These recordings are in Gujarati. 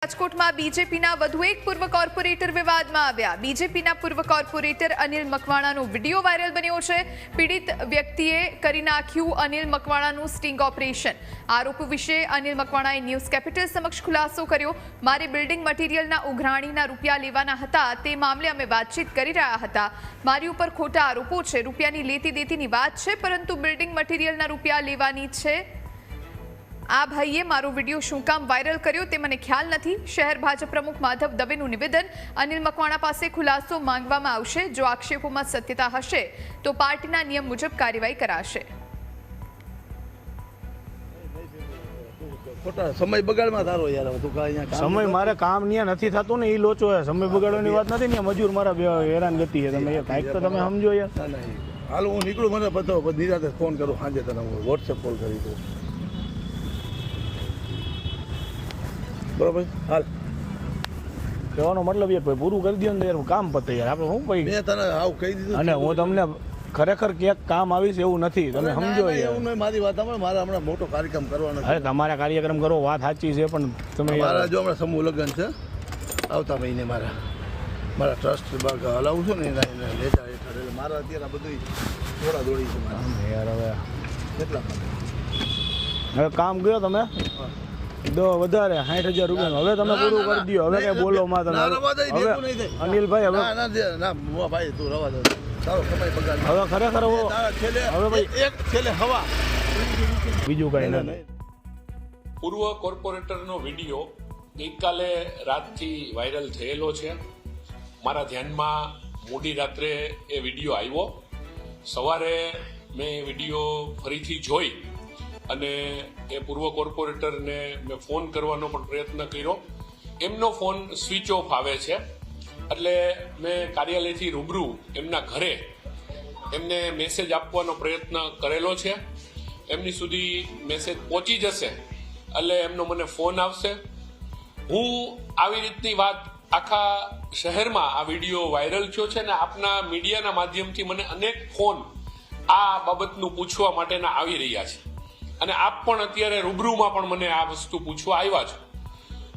રાજકોટમાં બીજેપીના વધુ એક પૂર્વ કોર્પોરેટર વિવાદમાં આવ્યા। બીજેપીના પૂર્વ કોર્પોરેટર અનિલ મકવાણાનો વિડીયો વાયરલ બન્યો છે। પીડિત વ્યક્તિએ કરી નાખ્યું અનિલ મકવાણાનું સ્ટિંગ ઓપરેશન। આરોપ વિશે અનિલ મકવાણાએ ન્યૂઝ કેપિટલ સમક્ષ ખુલાસો કર્યો। મારે બિલ્ડિંગ મટીરિયલના ઉઘરાણીના રૂપિયા લેવાના હતા, તે મામલે અમે વાતચીત કરી રહ્યા હતા। મારી ઉપર ખોટા આરોપો છે, રૂપિયાની લેતી દેતીની વાત છે, પરંતુ બિલ્ડિંગ મટીરિયલના રૂપિયા લેવાની છે। આ ભાઈએ મારો વિડીયો શું કામ વાયરલ કર્યો તે મને ખ્યાલ નથી। શહેર ભાજપ પ્રમુખ માધવ દવેનું નિવેદન। અનિલ મકવાણા પાસે ખુલાસો માંગવામાં આવશે। જો આક્ષેપોમાં સત્યતા હશે તો પાર્ટીના નિયમ મુજબ કાર્યવાહી કરાશે। સમય બગાડમાં તારો યાર, સમય મારે કામ ન્યા નથી થતું ને, એ લોચો છે। સમય બગાડવાની વાત નથી ને, મજૂર મારા હેરાન ગતિ છે। તમે કાંઈક તો તમે સમજો યાર। હાલ હું નીકળું, મને બતાવો, નિરાતે ફોન કરું, સાંજે તને હું વોટ્સએપ કોલ કરી દઉં, બરોબર? હાલ કહેવાનો મતલબ એ પૂરું કરી દો ને યાર, કામ પતે યાર, આપણે શું ભાઈ? મેં તને આવું કહી દીધું, અને હું તમને ખરેખર ક્યાંક કામ આવીશ એવું નથી, તમે સમજો યાર। એવું નહીં, મારી વાત સાંભળ, મારે હમણાં મોટો કાર્યક્રમ કરવાનો છે। અરે તમારા કાર્યક્રમ કરો, વાત સાચી છે, પણ તમે મારા જો હમણાં સમૂહ લગ્ન છે આવતા મહિને, મારા ટ્રસ્ટ વિભાગ હલાવું છું ને એના નેતા હેઠળ, એટલે મારા અત્યારે બધું દોડા દોડી છે મારા યાર। હવે કેટલા હવે કામ ગયો તમે દો વધારે 60,000 રૂપિયા, હવે તમે પૂરું કરી દો, હવે કઈ બોલો માં તમે। હવે અનિલભાઈ હવે ના ભાઈ તું રવા દે, તારો સમય બગાડ હવે ખરેખર હવે ભાઈ એક છેલ્લે હવા, બીજું કઈ નહીં। પૂર્વ કોર્પોરેટરનો વિડીયો ગઈકાલે રાતથી વાયરલ થયેલો છે। મારા ધ્યાનમાં મોડી રાત્રે એ વિડીયો આવ્યો। સવારે મેં વિડીયો ફરીથી જોઈ અને એ પૂર્વ કોર્પોરેટરને મેં ફોન કરવાનો પણ પ્રયત્ન કર્યો। એમનો ફોન સ્વિચ ઓફ આવે છે, એટલે મેં કાર્યાલયથી રૂબરૂ એમના ઘરે એમને મેસેજ આપવાનો પ્રયત્ન કરેલો છે। એમની સુધી મેસેજ પહોંચી જશે એટલે એમનો મને ફોન આવશે। હું આવી રીતની વાત આખા શહેરમાં આ વિડીયો વાયરલ થયો છે ને આપના મીડિયાના માધ્યમથી મને અનેક ફોન આ બાબતનું પૂછવા માટેના આવી રહ્યા છે, અને આપ પણ અત્યારે રૂબરૂમાં પણ મને આ વસ્તુ પૂછવા આવ્યા છો,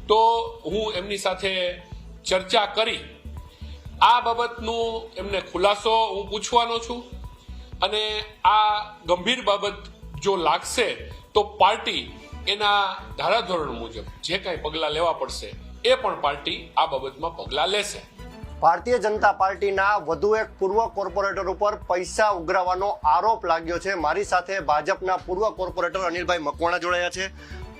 તો હું એમની સાથે ચર્ચા કરી આ બાબતનું એમને ખુલાસો હું પૂછવાનો છું। અને આ ગંભીર બાબત જો લાગશે તો પાર્ટી એના ધારાધોરણ મુજબ જે કાંઈ પગલાં લેવા પડશે એ પણ પાર્ટી આ બાબતમાં પગલાં લેશે। ભારતીય જનતા પાર્ટીના વધુ એક પૂર્વ કોર્પોરેટર ઉપર પૈસા ઉઘરાવવાનો આરોપ લાગ્યો છે। મારી સાથે ભાજપના પૂર્વ કોર્પોરેટર અનિલભાઈ મકવાણા જોડાયા છે।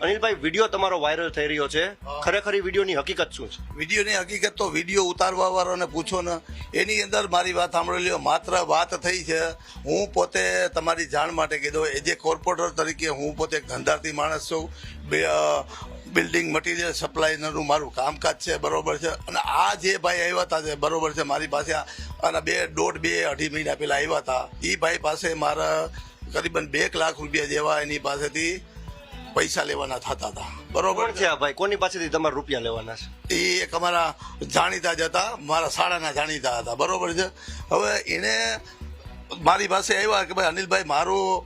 અનિલભાઈ, વિડીયો તમારો વાયરલ થઈ રહ્યો છે, ખરેખર એ વિડીયોની હકીકત શું છે? વિડીયોની હકીકત તો વિડીયો ઉતારવા વાળાને પૂછો ને, એની અંદર મારી વાત સાંભળી લ્યો, માત્ર વાત થઈ છે। હું પોતે તમારી જાણ માટે કીધું, એજ એ કોર્પોરેટર તરીકે હું પોતે એક ધંધાર્થી માણસ છું। બિલ્ડિંગ મટીરિયલ સપ્લાયનું મારું કામકાજ છે, બરોબર છે। અને આ જે ભાઈ આવ્યા હતા છે, બરોબર છે, મારી પાસે અને 2.5 મહિના પહેલા આવ્યા હતા, એ ભાઈ પાસે મારા કરીબન 2 લાખ રૂપિયા જેવા એની પાસેથી પૈસા લેવાના થતા હતા, બરોબર છે। ભાઈ કોની પાસેથી તમારે રૂપિયા લેવાના છે? એ એક અમારા જાણીતા જ હતા, મારા શાળાના જાણીતા હતા, બરોબર છે। હવે એને મારી પાસે આવ્યા કે ભાઈ અનિલભાઈ મારું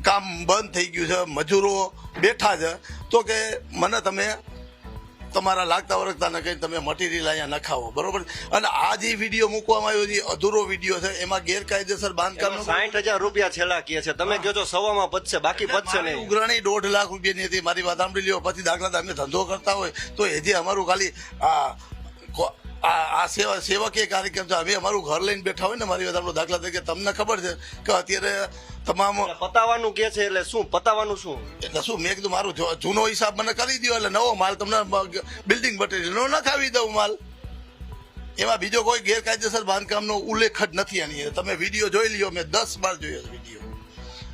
કામ બંધ થઈ ગયું છે, મજૂરો બેઠા છે, તો કે મને તમે તમારા લાગતા વળગતાને કંઈ તમે મટીરિયલ અહીંયા નખાવો, બરોબર। અને આ જે વિડીયો મૂકવામાં આવ્યો છે અધૂરો વિડીયો છે, એમાં ગેરકાયદેસર બાંધકામ 60,000 રૂપિયા છેલ્લા કહે છે, તમે કહો છો 100માં પતશે, બાકી પતશે નહીં। ઉઘરાણી 1.5 લાખ રૂપિયાની હતી, મારી વાત સાંભળી લ્યો। પછી દાખલા અમે ધંધો કરતા હોય તો એ જે અમારું ખાલી આ સેવકીય કાર્યક્રમ છે, અમે અમારું ઘર લઈને બેઠા હોય ને, મારી વાત આપણો દાખલા તરીકે તમને ખબર છે કે અત્યારે તમામ પતાવાનું કે છે, એટલે શું પતાવાનું શું? એટલે શું મેં કીધું મારું જૂનો હિસાબ મને કરી દો, એટલે નવો માલ તમને બિલ્ડિંગ મટીરિયલનો નખાવી દઉં માલ। એમાં બીજો કોઈ ગેરકાયદેસર બાંધકામનો ઉલ્લેખ જ નથી આની। તમે વિડીયો જોઈ લ્યો, મેં 10 વાર જોયો વિડીયો।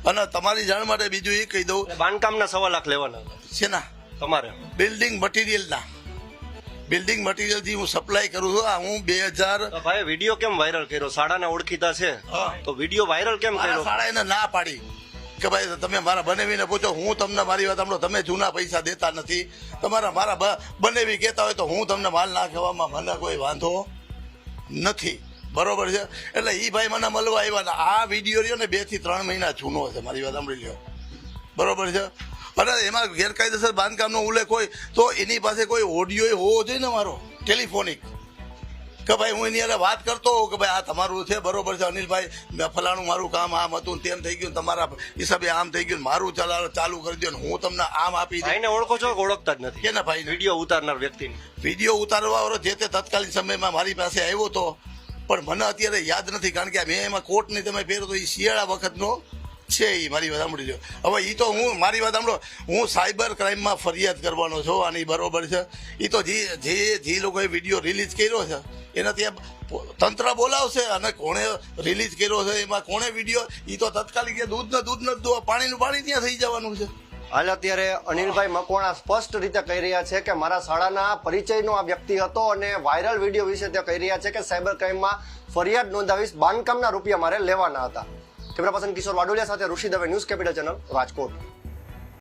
અને તમારી જાણ માટે બીજું એ કહી દઉં, બાંધકામના 1.25 લાખ લેવાના છે ના તમારે? બિલ્ડિંગ મટીરિયલના, બિલ્ડિંગ મટીરિયલથી હું સપ્લાય કરું છું। હું 2000 ભાઈ વિડીયો કેમ વાયરલ કર્યો? શાળાના ઓળખીતા છે તો વિડીયો વાયરલ કેમ કર્યો? શાળા એને ના પાડી કે ભાઈ તમે મારા બનેવીને પૂછો, હું તમને મારી વાત સાંભળો, તમે જૂના પૈસા દેતા નથી, તમારા મારા બનેવી કહેતા હોય તો હું તમને માલ નાખવામાં મને કોઈ વાંધો નથી, બરોબર છે। એટલે એ ભાઈ મને મળવા આવ્યા, આ વિડીયો રહ્યો ને 2 થી 3 મહિના જૂનો છે, મારી વાત સાંભળી લ્યો, બરોબર છે। પણ એમાં ગેરકાયદેસર બાંધકામનો ઉલ્લેખ હોય તો એની પાસે કોઈ ઓડિયો હોવો જોઈએ ને મારો ટેલિફોનિક, કે ભાઈ હું એની હારે વાત કરતો હોઉં કે ભાઈ આ તમારું છે, બરોબર છે અનિલભાઈ, ફલાણું મારું કામ આમ હતું, તેમ થઈ ગયું, તમારા હિસાબે આમ થઈ ગયું, મારું ચાલુ કરી દો, હું તમને આમ આપી દઉં. ભાઈને ઓળખો છો કે ઓળખતા જ નથી? કે ના ભાઈ, વિડીયો ઉતારનાર વ્યક્તિને વિડીયો ઉતારવાવાળો જે તે તત્કાલીન સમયમાં મારી પાસે આવ્યો હતો, પણ મને અત્યારે યાદ નથી, કારણ કે મેં એમાં કોટની તમે પહેરો તો એ શિયાળા વખતનો છે. એ મારી વાત સાંભળી લો. હવે એ તો હું મારી વાત સાંભળો, હું સાયબર ક્રાઇમમાં ફરિયાદ કરવાનો છું આની, બરોબર છે. એ તો જે લોકોએ વિડીયો રિલીઝ કર્યો છે એના ત્યાં તંત્ર બોલાવશે, અને કોણે રિલીઝ કર્યો છે એમાં કોણે વિડીયો, એ તો તત્કાલિક દૂધનું પાણીનું પાણી ત્યાં થઈ જવાનું છે. હાલ અત્યારે અનિલભાઈ મકવાણા સ્પષ્ટ રીતે કહી રહ્યા છે કે મારા શાળાના પરિચયનો આ વ્યક્તિ હતો અને વાયરલ વિડીયો વિશે તે કહી રહ્યા છે કે સાયબર ક્રાઇમમાં ફરિયાદ નોંધાવીશ, બાંધકામના રૂપિયા મારે લેવાના હતા. કેમેરા પર્સન કિશોર વાડોલિયા સાથે Rishi Dave, news capital channel, Rajkot.